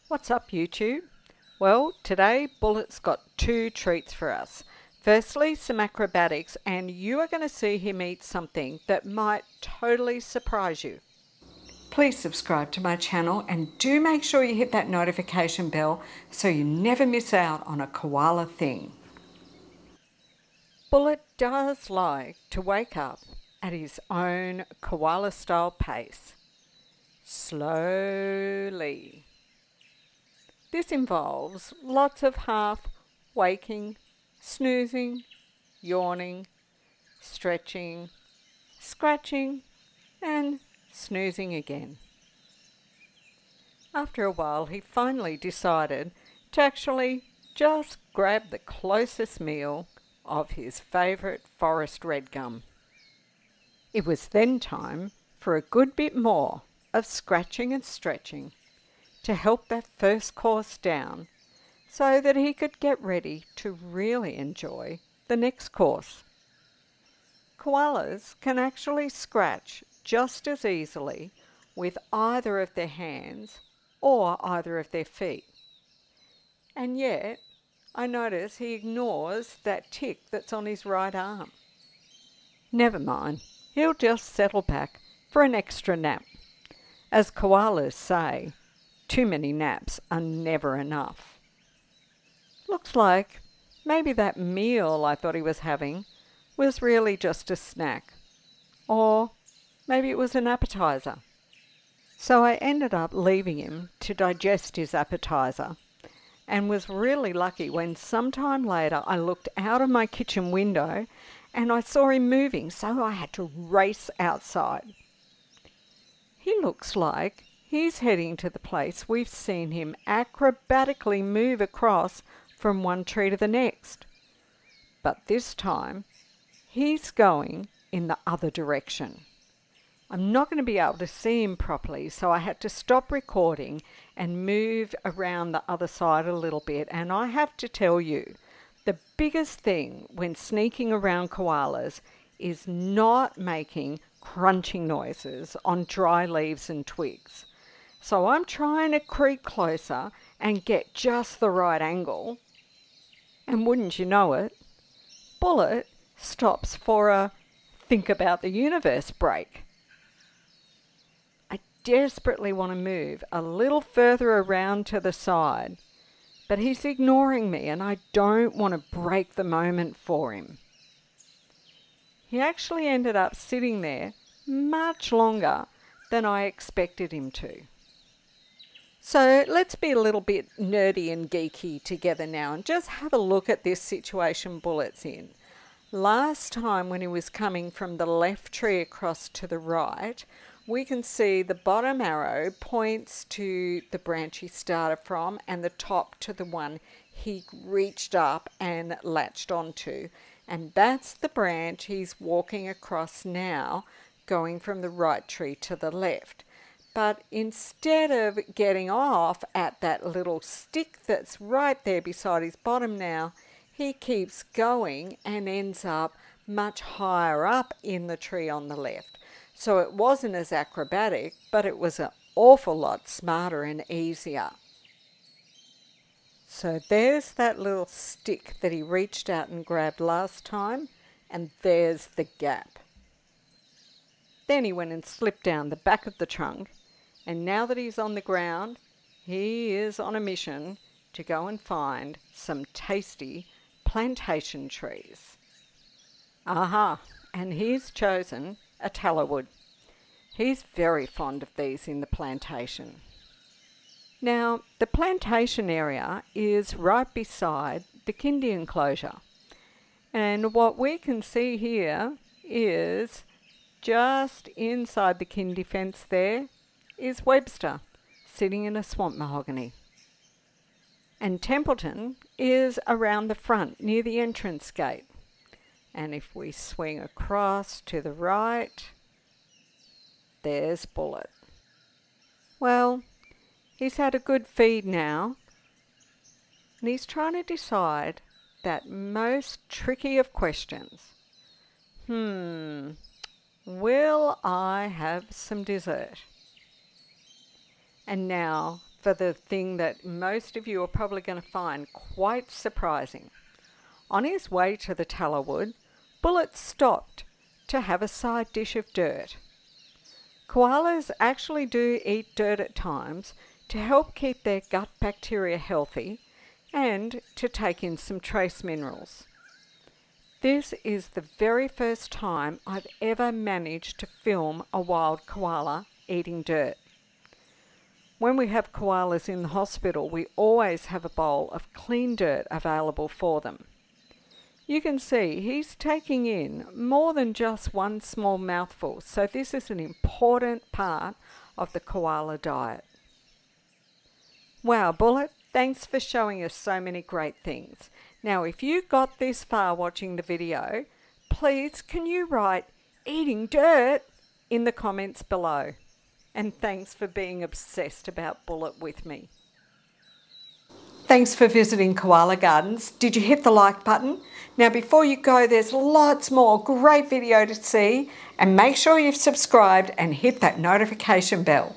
What's up, YouTube? Well, today Bullet's got two treats for us. Firstly, some acrobatics, and you are going to see him eat something that might totally surprise you. Please subscribe to my channel and do make sure you hit that notification bell so you never miss out on a koala thing. Bullet does like to wake up at his own koala-style pace. Slowly. This involves lots of half waking, snoozing, yawning, stretching, scratching, and snoozing again. After a while, he finally decided to actually just grab the closest meal of his favourite forest red gum. It was then time for a good bit more of scratching and stretching to help that first course down so that he could get ready to really enjoy the next course. Koalas can actually scratch just as easily with either of their hands or either of their feet. And yet, I notice he ignores that tick that's on his right arm. Never mind, he'll just settle back for an extra nap. As koalas say, too many naps are never enough. Looks like maybe that meal I thought he was having was really just a snack. Or maybe it was an appetizer. So I ended up leaving him to digest his appetizer and was really lucky when sometime later I looked out of my kitchen window and I saw him moving, so I had to race outside. He looks like he's heading to the place we've seen him acrobatically move across from one tree to the next. But this time, he's going in the other direction. I'm not going to be able to see him properly, so I had to stop recording and move around the other side a little bit. And I have to tell you, the biggest thing when sneaking around koalas is not making crunching noises on dry leaves and twigs. So I'm trying to creep closer and get just the right angle. And wouldn't you know it, Bullet stops for a think about the universe break. I desperately want to move a little further around to the side, but he's ignoring me and I don't want to break the moment for him. He actually ended up sitting there much longer than I expected him to. So let's be a little bit nerdy and geeky together now and just have a look at this situation Bullet's in. Last time when he was coming from the left tree across to the right, we can see the bottom arrow points to the branch he started from and the top to the one he reached up and latched onto. And that's the branch he's walking across now, going from the right tree to the left. But instead of getting off at that little stick that's right there beside his bottom now, he keeps going and ends up much higher up in the tree on the left. So it wasn't as acrobatic, but it was an awful lot smarter and easier. So there's that little stick that he reached out and grabbed last time, and there's the gap. Then he went and slipped down the back of the trunk, and now that he's on the ground, he is on a mission to go and find some tasty plantation trees. Aha, and he's chosen a tallowood. He's very fond of these in the plantation. Now, the plantation area is right beside the kindy enclosure. And what we can see here is just inside the kindy fence there is Webster, sitting in a swamp mahogany. And Templeton is around the front, near the entrance gate. And if we swing across to the right, there's Bullet. Well, he's had a good feed now, and he's trying to decide that most tricky of questions. Will I have some dessert? And now, for the thing that most of you are probably going to find quite surprising. On his way to the tallow wood, Bullet stopped to have a side dish of dirt. Koalas actually do eat dirt at times to help keep their gut bacteria healthy and to take in some trace minerals. This is the very first time I've ever managed to film a wild koala eating dirt. When we have koalas in the hospital, we always have a bowl of clean dirt available for them. You can see he's taking in more than just one small mouthful, so this is an important part of the koala diet. Wow, Bullet, thanks for showing us so many great things. Now, if you got this far watching the video, please can you write "eating dirt" in the comments below. And thanks for being obsessed about Bullet with me. Thanks for visiting Koala Gardens. Did you hit the like button? Now before you go, there's lots more great video to see, and make sure you've subscribed and hit that notification bell.